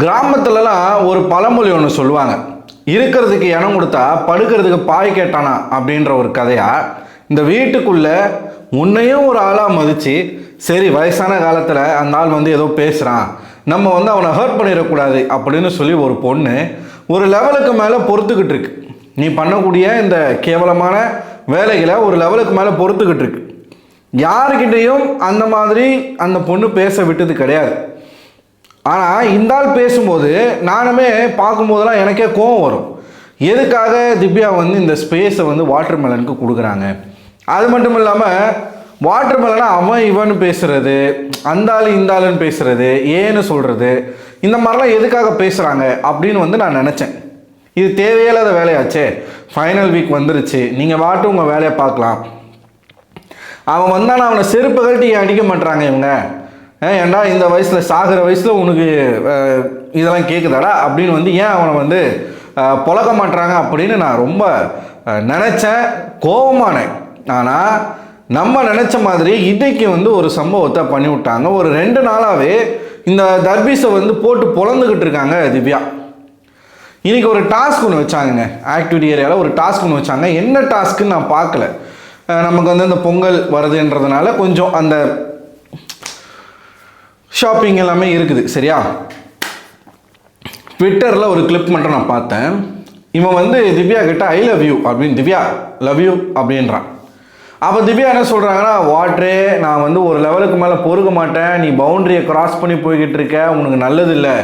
கிராமத்துலலாம் ஒரு பழமொழி ஒன்று சொல்லுவாங்க. இருக்கிறதுக்கு இடம் கொடுத்தா படுக்கிறதுக்கு பாய் கேட்டானா அப்படின்ற ஒரு கதையா இந்த வீட்டுக்குள்ள உன்னையும் ஒரு ஆளாக மதித்து சரி வயசான காலத்தில் அந்த ஆள் வந்து ஏதோ பேசுகிறான், நம்ம வந்து அவனை ஹர்ட் பண்ணிடக்கூடாது அப்படின்னு சொல்லி ஒரு பொண்ணு ஒரு லெவலுக்கு மேலே பொறுத்துக்கிட்டு இருக்கு. நீ பண்ணக்கூடிய இந்த கேவலமான வேலைகளை ஒரு லெவலுக்கு மேலே பொறுத்துக்கிட்டு இருக்கு. யாருக்கிட்டையும் அந்த மாதிரி அந்த பொண்ணு பேச விட்டது கிடையாது. ஆனால் இந்த ஆள் பேசும்போது நானுமே பார்க்கும்போதெல்லாம் எனக்கே கோவம் வரும். எதுக்காக திவ்யா வந்து இந்த ஸ்பேஸை வந்து வாட்டர் மெலனுக்கு கொடுக்குறாங்க? அது மட்டும் இல்லாமல் வாட்டர் மெலனை அவன் இவன் பேசுகிறது, அந்த ஆள் இந்த ஆளுன்னு பேசுகிறது, ஏன்னு சொல்கிறது, இந்த மாதிரிலாம் எதுக்காக பேசுகிறாங்க அப்படின்னு வந்து நான் நினச்சேன். இது தேவையில்லாத வேலையாச்சே. ஃபைனல் வீக் வந்துருச்சு, நீங்கள் வாட்டு உங்கள் வேலையை பார்க்கலாம். அவன் வந்தானா அவனை செருப்பு கழட்டி அடிக்க மாட்டாங்க இவங்க. ஏன்டா இந்த வயசில் சாகிற வயசில் உனக்கு இதெல்லாம் கேட்குதாடா அப்படின்னு வந்து ஏன் அவனை வந்து புழக்க மாட்டுறாங்க அப்படின்னு நான் ரொம்ப நினச்சேன், கோபமானேன். ஆனால் நம்ம நினச்ச மாதிரி இன்றைக்கி வந்து ஒரு சம்பவத்தை பண்ணி விட்டாங்க. ஒரு 2 நாளாகவே இந்த தர்பீஸை வந்து போட்டு பொழந்துக்கிட்டு இருக்காங்க திவ்யா. இன்றைக்கி ஒரு டாஸ்க் ஒன்று வச்சாங்க, ஆக்டிவிட்டி ஏரியாவில் ஒரு டாஸ்க் ஒன்று வச்சாங்க. என்ன டாஸ்க்குன்னு நான் பார்க்கல. நமக்கு வந்து இந்த பொங்கல் வருதுன்றதுனால கொஞ்சம் அந்த ஷாப்பிங் எல்லாமே இருக்குது சரியா. ட்விட்டரில் ஒரு கிளிப் மட்டும் நான் பார்த்தேன். இவன் வந்து திவ்யா கிட்ட ஐ லவ் யூ அப்படின்னு, திவ்யா லவ் யூ அப்படின்றான். அப்போ திவ்யா என்ன சொல்கிறாங்கன்னா, வாட்ரே நான் வந்து ஒரு லெவலுக்கு மேலே பொறுக்க மாட்டேன், நீ பவுண்டரியை கிராஸ் பண்ணி போய்கிட்டு இருக்க, உனக்கு நல்லதில்லை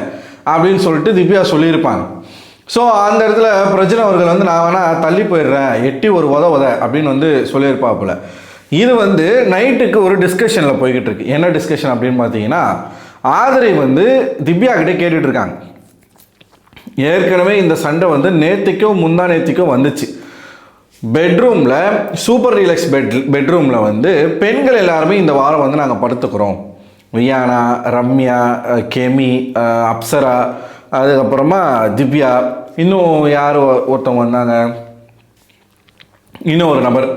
அப்படின்னு சொல்லிட்டு திவ்யா சொல்லியிருப்பாங்க. ஸோ அந்த இடத்துல பிரஜனை அவர்கள் வந்து நான் வேணா தள்ளி போயிடுறேன், எட்டி ஒரு உத அப்படின்னு வந்து சொல்லியிருப்பாப்புல. இது வந்து நைட்டுக்கு ஒரு டிஸ்கஷனில் போய்கிட்டு இருக்கு. என்ன டிஸ்கஷன் அப்படின்னு பார்த்தீங்கன்னா, ஆதரை வந்து திவ்யா கிட்டே கேட்டுட்டு இருக்காங்க. ஏற்கனவே இந்த சண்டை வந்து நேற்றுக்கும் முந்தா நேற்றுக்கும் வந்துச்சு. பெட்ரூமில் சூப்பர் ரீலக்ஸ் பெட்ரூமில் வந்து பெண்கள் எல்லாருமே இந்த வாரம் வந்து நாங்கள் படுத்துக்கிறோம். வியானா, ரம்யா, கெமி, அப்சரா, அதுக்கப்புறமா திவ்யா, இன்னும் யார் ஒருத்தவங்க வந்தாங்க, இன்னும் ஒரு நபர்.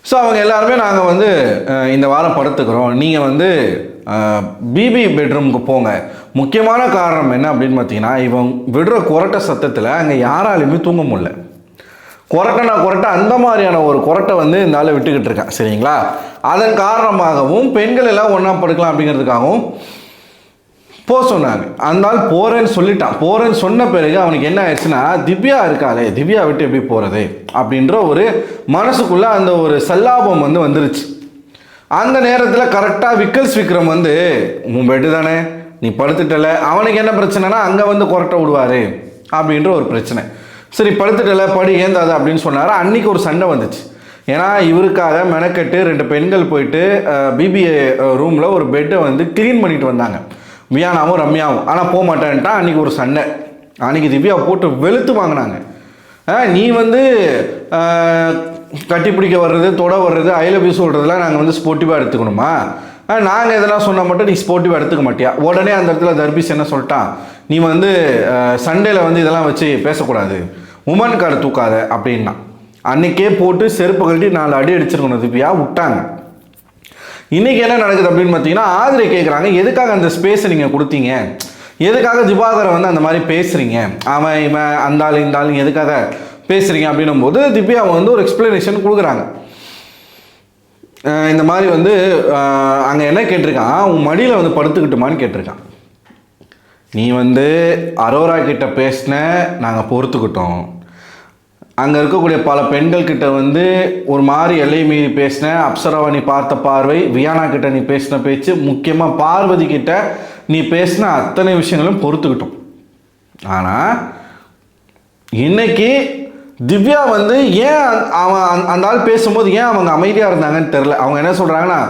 ஸோ அவங்க எல்லாருமே நாங்கள் வந்து இந்த வாரம் படுத்துக்கிறோம், நீங்கள் வந்து பிபி பெட்ரூமுக்கு போங்க. முக்கியமான காரணம் என்ன அப்படின்னு பார்த்தீங்கன்னா, இவன் விடுற கொரட்டை சத்தத்தில் அங்கே யாராலையுமே தூங்க முடியல. கொரட்டை அந்த மாதிரியான ஒரு கொரட்டை வந்து இந்த ஆளை விட்டுக்கிட்டு இருக்கேன் சரிங்களா. அதன் காரணமாகவும் பெண்கள் எல்லாம் ஒன்றா படுக்கலாம் அப்படிங்கிறதுக்காகவும் போக சொன்னாங்க. அந்த ஆள் போகிறேன்னு சொல்லிட்டான். போகிறேன்னு சொன்ன பிறகு அவனுக்கு என்ன ஆயிடுச்சுன்னா, திவ்யா இருக்காளே, திவ்யா விட்டு எப்படி போகிறது அப்படின்ற ஒரு மனசுக்குள்ளே அந்த ஒரு சல்லாபம் வந்து வந்துருச்சு. அந்த நேரத்தில் கரெக்டாக விக்ரம் வந்து உன் பெட்டு தானே, நீ படுத்துட்டல, அவனுக்கு என்ன பிரச்சனைனா அங்கே வந்து கொரட்டை விடுவார் அப்படின்ற ஒரு பிரச்சனை. சரி படுத்துட்டல, படி ஏந்தாது அப்படின்னு சொன்னார். அன்றைக்கி ஒரு சண்டை வந்துச்சு. ஏன்னா இவருக்காக மெனக்கெட்டு 2 பெண்கள் போயிட்டு பிபிஏ ரூமில் ஒரு பெட்டை வந்து க்ளீன் பண்ணிட்டு வந்தாங்க, வியானாவும் ரம்யாவும். ஆனால் போக மாட்டேன்ட்டா. அன்றைக்கி ஒரு சண்டை. அன்றைக்கி திவ்யா போட்டு வெளுத்து வாங்கினாங்க. நீ வந்து கட்டி பிடிக்க வர்றது, தொட வர்றது, ஐ லவ் யூ சொல்கிறதுலாம் நாங்கள் வந்து ஸ்போர்ட்டிவாக எடுத்துக்கணுமா? நாங்கள் எதனா சொன்னால் மட்டும் நீ ஸ்போர்ட்டிவாக எடுத்துக்க மாட்டியா? உடனே அந்த இடத்துல தர்பீஸ் என்ன சொல்லிட்டான், நீ வந்து சண்டேல வந்து இதெல்லாம் வச்சு பேசக்கூடாது, உமன் கார்டு தூக்காத அப்படின்னா. அன்றைக்கே போட்டு செருப்பு கழட்டி 4 அடி அடிச்சிருக்கணும் திவ்யா, விட்டாங்க. இன்றைக்கி என்ன நடக்குது அப்படின்னு பார்த்தீங்கன்னா, ஆதிரை கேட்குறாங்க, எதுக்காக அந்த ஸ்பேஸை நீங்கள் கொடுத்தீங்க, எதுக்காக திவாகரை வந்து அந்த மாதிரி பேசுகிறீங்க, அவன் இவன் அந்த ஆள் இந்த ஆள் எதுக்காக பேசுகிறீங்க அப்படின்னும் போது திவ்யா வந்து ஒரு எக்ஸ்பிளனேஷன் கொடுக்குறாங்க. இந்த மாதிரி வந்து அங்கே என்ன கேட்டிருக்கான், உன் மடியில் வந்து படுத்துக்கிட்டுமான்னு கேட்டிருக்கான். நீ வந்து அரோரா கிட்ட பேசின, நாங்கள் பொறுத்துக்கிட்டோம். அங்கே இருக்கக்கூடிய பல பெண்கள் கிட்ட வந்து ஒரு மாதிரி எல்லை மீறி பேசின, அப்சராவை நீ பார்த்த பார்வை, வியானா கிட்ட நீ பேசின பேச்சு, முக்கியமாக பார்வதி கிட்ட நீ பேசின அத்தனை விஷயங்களும் பொறுத்துக்கிட்டோம். ஆனால் இன்னைக்கு திவ்யா வந்து ஏன் அவன் அந்த ஆள் பேசும்போது ஏன் அவங்க அமைதியாக இருந்தாங்கன்னு தெரில. அவங்க என்ன சொல்கிறாங்கன்னா,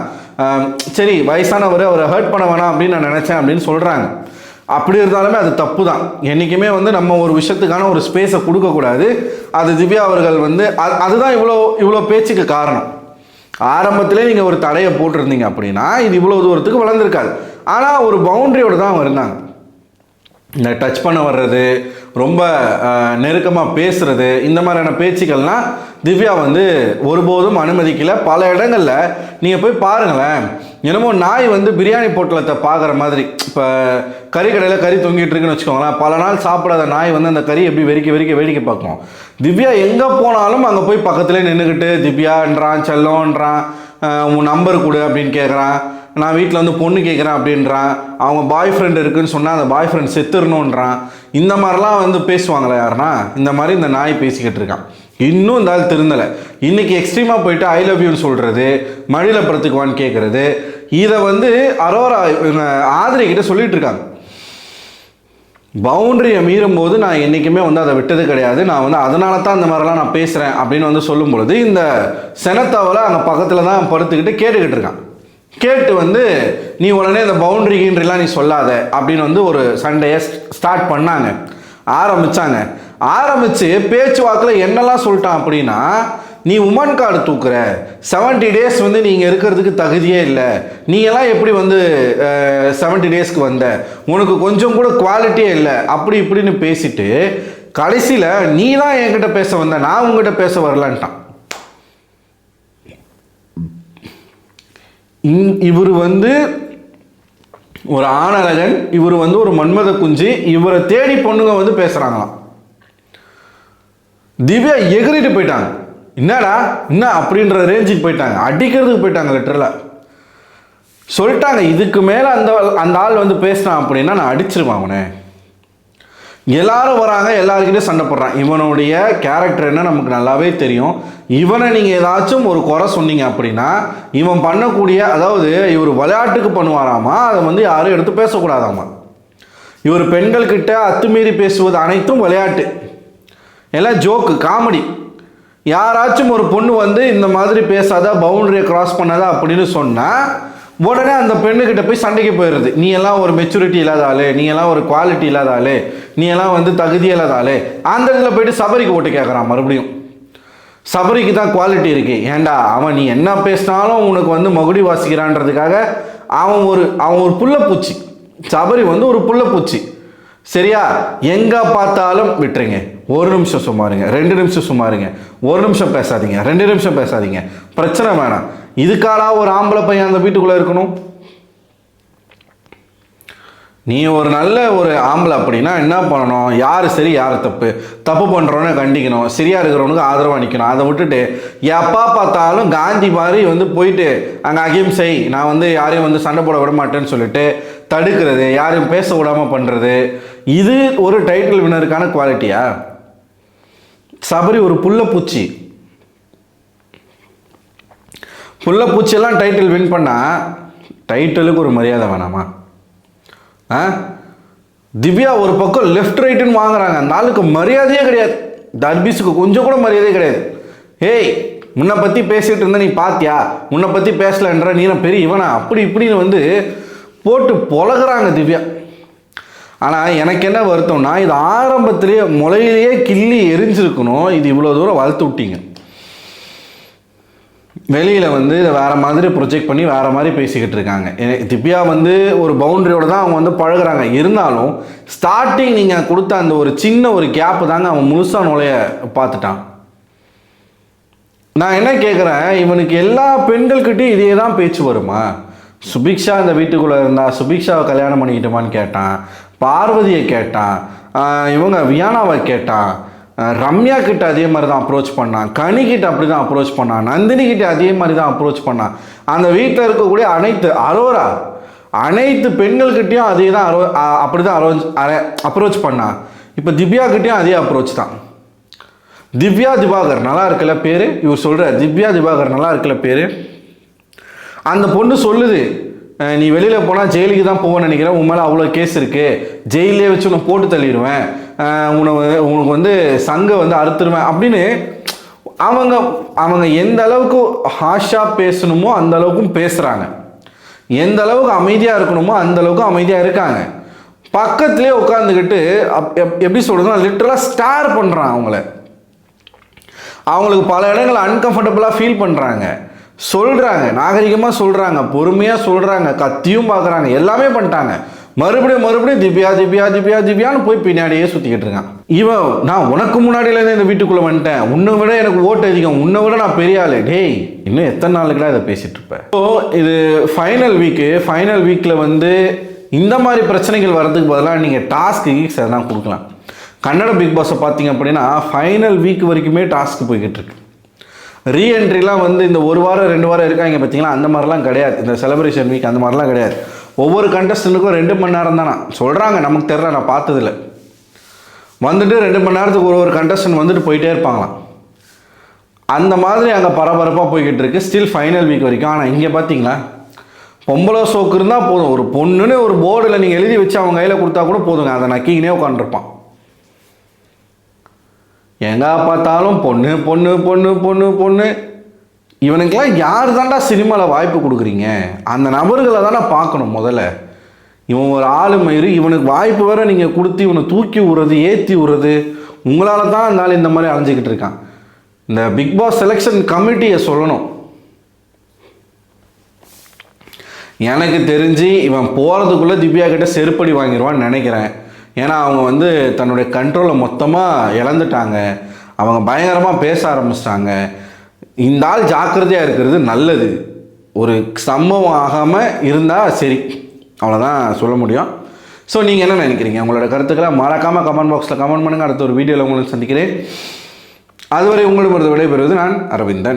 சரி வயசானவர், அவரை ஹர்ட் பண்ண வேணாம் அப்படின்னு நான் நினச்சேன் அப்படின்னு சொல்கிறாங்க. அப்படி இருந்தாலுமே அது தப்பு தான். என்றைக்குமே வந்து நம்ம ஒரு விஷயத்துக்கான ஒரு ஸ்பேஸை கொடுக்கக்கூடாது. அது திவ்யா அவர்கள் வந்து அதுதான் இவ்வளோ பேச்சுக்கு காரணம். ஆரம்பத்திலே நீங்கள் ஒரு தடையை போட்டிருந்தீங்க அப்படின்னா இது இவ்வளோ தூரத்துக்கு வளர்ந்துருக்காது. ஆனால் ஒரு பவுண்டரியோடு தான் அவங்க இருந்தாங்க. இந்த டச் பண்ண வர்றது, ரொம்ப நெருக்கமாக பேசுகிறது, இந்த மாதிரியான பேச்சுக்கள்லாம் திவ்யா வந்து ஒருபோதும் அனுமதிக்கலை. பல இடங்களில் நீங்கள் போய் பாருங்களேன், என்னமோ நாய் வந்து பிரியாணி பொட்டலத்தை பார்க்குற மாதிரி. இப்போ கறி கடையில் கறி தொங்கிட்டு இருக்குன்னு வச்சுக்கோங்களேன், பல நாள் சாப்பிடாத நாய் வந்து அந்த கறி எப்படி வேடிக்கை பார்க்கும். திவ்யா எங்கே போனாலும் அங்கே போய் பக்கத்துலேயே நின்றுக்கிட்டு திவ்யான்றான், செல்லோன்றான், உன் நம்பர் கொடு அப்படின்னு கேட்குறான், நான் வீட்டில் வந்து பொண்ணு கேட்குறேன் அப்படின்றான், அவங்க பாய் ஃப்ரெண்ட் இருக்குதுன்னு சொன்னால் அந்த பாய் ஃப்ரெண்ட் செத்துடணுன்றான். இந்த மாதிரிலாம் வந்து பேசுவாங்களே யாருன்னா, இந்த மாதிரி இந்த நாய் பேசிக்கிட்டு இருக்கான். இன்னும் இந்த ஆள் திருந்தலை. இன்றைக்கி எக்ஸ்ட்ரீமாக போயிட்டு ஐ லவ் யூன்னு சொல்கிறது, மடியில் படுத்துக்குவான்னு கேட்குறது, இதை வந்து அரோரா ஆதிரிக்கிட்ட சொல்லிகிட்டு இருக்காங்க. பவுண்டரியை மீறும் போது நான் என்றைக்குமே வந்து அதை விட்டது கிடையாது, நான் வந்து அதனால தான் இந்த மாதிரிலாம் நான் பேசுகிறேன் அப்படின்னு வந்து சொல்லும் பொழுது இந்த செனத்தாவில் அங்கே பக்கத்தில் தான் படுத்துக்கிட்டு கேட்டுக்கிட்டு இருக்கான். கேட்டு வந்து நீ உடனே இந்த பவுண்டரிகின்றலாம் நீ சொல்லாத அப்படின்னு வந்து ஒரு சண்டையை ஸ்டார்ட் பண்ணாங்க. ஆரம்பித்து பேச்சுவாக்கில் என்னெல்லாம் சொல்லிட்டான் அப்படின்னா, நீ உமன் கார்டு தூக்குற, 70 டேஸ் வந்து நீங்கள் இருக்கிறதுக்கு தகுதியே இல்லை, நீங்களாம் எப்படி வந்து 70 டேஸ்க்கு வந்த, உனக்கு கொஞ்சம் கூட குவாலிட்டியே இல்லை அப்படி இப்படின்னு பேசிட்டு கடைசியில் நீ தான் என்கிட்ட பேச வந்த, நான் உங்ககிட்ட பேச வரலான்ட்டான். இவர் வந்து ஒரு ஆணழகன், இவர் வந்து ஒரு மன்மத குஞ்சு, இவரை தேடி பொண்ணுங்க வந்து பேசுகிறாங்களாம். திவ்யா எகிரிட்டு போயிட்டாங்க. என்னடா என்ன அப்படின்ற ரேஞ்சுக்கு போயிட்டாங்க, அடிக்கிறதுக்கு போயிட்டாங்க. லிட்டரலாக சொல்லிட்டாங்க, இதுக்கு மேலே அந்த ஆள் வந்து பேசினான் அப்படின்னா நான் அடிச்சிருவேன் அவனை. எல்லாரும் வராங்க, எல்லாருக்கிட்டே சண்டை போடுறான். இவனுடைய கேரக்டர் என்ன நமக்கு நல்லாவே தெரியும். இவனை நீங்கள் ஏதாச்சும் ஒரு குறை சொன்னீங்க அப்படின்னா இவன் பண்ணக்கூடிய, அதாவது இவர் விளையாட்டுக்கு பண்ணுவாராமா, அதை வந்து யாரும் எடுத்து பேசக்கூடாதாமா. இவர் பெண்கள்கிட்ட அத்துமீறி பேசுவது அனைத்தும் விளையாட்டு, எல்லாம் ஜோக்கு, காமெடி. யாராச்சும் ஒரு பொண்ணு வந்து இந்த மாதிரி பேசாதா, பவுண்டரியை கிராஸ் பண்ணாதா அப்படின்னு சொன்னால் உடனே அந்த பெண்ணுக்கிட்ட போய் சண்டைக்கு போயிடுறது. நீ எல்லாம் ஒரு மெச்சூரிட்டி இல்லாத ஆளு, நீ எல்லாம் ஒரு குவாலிட்டி இல்லாத ஆளு, நீ எல்லாம் வந்து தகுதி இல்லாத ஆளு. அந்த இடத்துல போயிட்டு சபரிக்கு ஓட்டு கேட்குறான். மறுபடியும் சபரிக்கு தான் குவாலிட்டி இருக்கு, ஏண்டா அவன் நீ என்ன பேசினாலும் உனக்கு வந்து மகுடி வாசிக்கிறான்றதுக்காக அவன் ஒரு புள்ளப்பூச்சி. சபரி வந்து ஒரு புள்ளப்பூச்சி, சரியா? எங்கே பார்த்தாலும் விட்டுருங்க, 1 நிமிஷம் சும்மாருங்க, 2 நிமிஷம் சும்மாருங்க, 1 நிமிஷம் பேசாதீங்க, 2 நிமிஷம் பேசாதீங்க, பிரச்சனை வேணாம். இதுக்காடா ஒரு ஆம்பளை பையன் அந்த வீட்டுக்குள்ளே இருக்கணும்? நீ ஒரு நல்ல ஒரு ஆம்பளை அப்படின்னா என்ன பண்ணணும்? யார் சரி யார் தப்பு பண்ணுறவனை கண்டிக்கணும், சரியாக இருக்கிறவனுக்கு ஆதரவாக நிற்கணும். அதை விட்டுட்டு எப்போ பார்த்தாலும் காந்தி மாதிரி வந்து போயிட்டு அங்கே அகிம்சை, நான் வந்து யாரையும் வந்து சண்டை போட விட மாட்டேன்னு சொல்லிட்டு தடுக்கிறது, யாரையும் பேச விடாமல் பண்ணுறது, இது ஒரு டைட்டில் வினருக்கான குவாலிட்டியா? சபரி ஒரு புள்ளப்பூச்சியெல்லாம் டைட்டில் வின் பண்ணால் டைட்டிலுக்கு ஒரு மரியாதை வேணாமா? திவ்யா ஒரு பக்கம் லெஃப்ட் ரைட்டுன்னு வாங்குறாங்க, அந்த ஆளுக்கு மரியாதையே கிடையாது. தர்பீஸுக்கு கொஞ்சம் கூட மரியாதையே கிடையாது. ஏய், முன்னை பற்றி பேசிகிட்டு இருந்த நீ பார்த்தியா, முன்னை பற்றி பேசலன்ற நீ பெரிய இவனா அப்படி இப்படின்னு வந்து போட்டு பொழகிறாங்க திவ்யா. ஆனால் எனக்கு என்ன வருத்தம்னா, இது ஆரம்பத்திலேயே முளையிலேயே கிள்ளி எரிஞ்சிருக்கணும். இது இவ்வளோ தூரம் வளர்த்து விட்டீங்க. வெளியில் வந்து இதை வேறு மாதிரி ப்ரொஜெக்ட் பண்ணி வேறு மாதிரி பேசிக்கிட்டு இருக்காங்க. திவ்யா வந்து ஒரு பவுண்டரியோடு தான் அவங்க வந்து பழகுறாங்க. இருந்தாலும் ஸ்டார்டிங் நீங்கள் கொடுத்த அந்த ஒரு சின்ன ஒரு கேப்பு தாங்க அவன் முழுசாக நுழைய பார்த்துட்டான். நான் என்ன கேட்குறேன், இவனுக்கு எல்லா பெண்கள்கிட்டையும் இதே தான் பேச்சு வருமா? சுபிக்ஷா இந்த வீட்டுக்குள்ளே இருந்தால் சுபிக்ஷாவை கல்யாணம் பண்ணிக்கிட்டோமான்னு கேட்டான், பார்வதியை கேட்டான், இவங்க வியானாவை கேட்டான், ரம்யா கிட்ட அதே மாதிரி தான் அப்ரோச் பண்ணான், கனிக்கிட்ட அப்படி தான் அப்ரோச் பண்ணான், நந்தினி கிட்ட அதே மாதிரி தான் அப்ரோச் பண்ணான். அந்த வீட்டில் இருக்கக்கூடிய அனைத்து பெண்கள்கிட்டையும் அதே தான் அப்படி தான் அப்ரோச் பண்ணான். இப்போ திவ்யா கிட்டேயும் அதே அப்ரோச் தான். திவ்யா திவாகர் நல்லா இருக்குல்ல பேர், இவர் சொல்கிற திவ்யா திவாகர் நல்லா இருக்குல்ல பேர். அந்த பொண்ணு சொல்லுது, நீ வெளியில் போனால் ஜெயிலுக்கு தான் போவேன்னு நினைக்கிறேன், உன் மேலே அவ்வளோ கேஸ் இருக்குது, ஜெயிலே வச்சு உன்னை போட்டு தள்ளிடுவேன், உனக்கு வந்து சங்கை வந்து அறுத்துருவேன் அப்படின்னு. அவங்க எந்த அளவுக்கு ஹாஷாக பேசணுமோ அந்த அளவுக்கும் பேசுகிறாங்க, எந்த அளவுக்கு அமைதியாக இருக்கணுமோ அந்த அளவுக்கு அமைதியாக இருக்காங்க. பக்கத்துலேயே உட்காந்துக்கிட்டு எப்படி சொல்கிறதுனா லிட்டரலாக ஸ்டார் பண்ணுறான் அவங்களுக்கு பல இடங்கள் அன்கம்ஃபர்டபுளாக ஃபீல் பண்ணுறாங்க, சொல்கிறாங்க, நாகரிகமாக சொல்கிறாங்க, பொறுமையாக சொல்கிறாங்க, கத்தியும் பார்க்குறாங்க, எல்லாமே பண்ணிட்டாங்க. மறுபடியும் மறுபடியும் திவ்யா திவ்யா திவ்யா திவ்யான்னு போய் பின்னாடியே சுற்றிக்கிட்டு இருக்கான். இவன் நான் உனக்கு முன்னாடியிலேருந்து இந்த வீட்டுக்குள்ளே வந்துட்டேன், உன்னை விட எனக்கு ஓட்டு அதிகம், உன்னை விட நான் பெரிய ஆளு, டேய் இன்னும் எத்தனை நாளுக்குடா இதை பேசிகிட்டு இருப்பேன். ஸோ இது ஃபைனல் வீக்கில் வந்து இந்த மாதிரி பிரச்சனைகள் வர்றதுக்கு பதிலாக நீங்கள் டாஸ்க்கு கீக்ஸ் எதனா கொடுக்கலாம். கன்னட பிக் பாஸை பார்த்தீங்க அப்படின்னா ஃபைனல் வீக் வரைக்குமே டாஸ்க்கு போய்கிட்டு இருக்கு. ரீஎன்ட்ரிலாம் வந்து இந்த 1 வாரம் 2 வாரம் இருக்காங்க பார்த்தீங்களா, அந்த மாதிரிலாம் கிடையாது. இந்த செலிப்ரேஷன் வீக் அந்த மாதிரிலாம் கிடையாது. ஒவ்வொரு கண்டஸ்டன்ட்டுக்கும் 2 மணி நேரம் தானே சொல்கிறாங்க, நமக்கு தெரியல, நான் பார்த்ததில்ல. வந்துட்டு 2 மணி நேரத்துக்கு ஒரு கண்டஸ்டன்ட் வந்துட்டு போயிட்டே இருப்பாங்களாம். அந்த மாதிரி அங்கே பரபரப்பாக போய்கிட்டு இருக்கு ஸ்டில் ஃபைனல் வீக் வரைக்கும். ஆனால் இங்கே பார்த்தீங்களா, பொம்பளை சோக்கு இருந்தால் போதும், ஒரு பொண்ணுன்னு ஒரு போர்டில் நீங்கள் எழுதி வச்சு அவங்க கையில் கொடுத்தா கூட போதுங்க, அதை நக்கிங்கனே உட்காந்துருப்பான். எங்கே பார்த்தாலும் பொண்ணு பொண்ணு பொண்ணு பொண்ணு பொண்ணு. இவனுக்கெல்லாம் யார் தாண்டா சினிமாவில் வாய்ப்பு கொடுக்குறீங்க? அந்த நபர்களை தானே பார்க்கணும் முதல்ல. இவன் ஒரு ஆளுமயிறு, இவனுக்கு வாய்ப்பு வேற நீங்கள் கொடுத்து இவனை தூக்கி விடுறது ஏற்றி விடுறது, உங்களால் தான் இருந்தாலும் இந்த மாதிரி அலைஞ்சிக்கிட்டு இருக்கான். இந்த பிக் பாஸ் செலெக்ஷன் கமிட்டியை சொல்லணும். எனக்கு தெரிஞ்சு இவன் போகிறதுக்குள்ளே திவ்யா கிட்ட செருப்படி வாங்கிடுவான்னு நினைக்கிறேன். ஏன்னா அவங்க வந்து தன்னுடைய கண்ட்ரோலை மொத்தமாக இழந்துட்டாங்க, அவங்க பயங்கரமாக பேச ஆரம்பிச்சிட்டாங்க. இந்த ஆள் ஜாக்கிரதையாக இருக்கிறது நல்லது. ஒரு சம்பவம் ஆகாமல் இருந்தால் சரி, அவ்வளோதான் சொல்ல முடியும். ஸோ நீங்கள் என்ன நினைக்கிறீங்க? உங்களோட கருத்துக்களை மறக்காமல் கமெண்ட் பாக்ஸில் கமெண்ட் பண்ணுங்கள். அடுத்த ஒரு வீடியோவில் உங்களை சந்திக்கிறேன். அதுவரை உங்களிடமிருந்து விடைபெறுவது நான் அரவிந்தன்.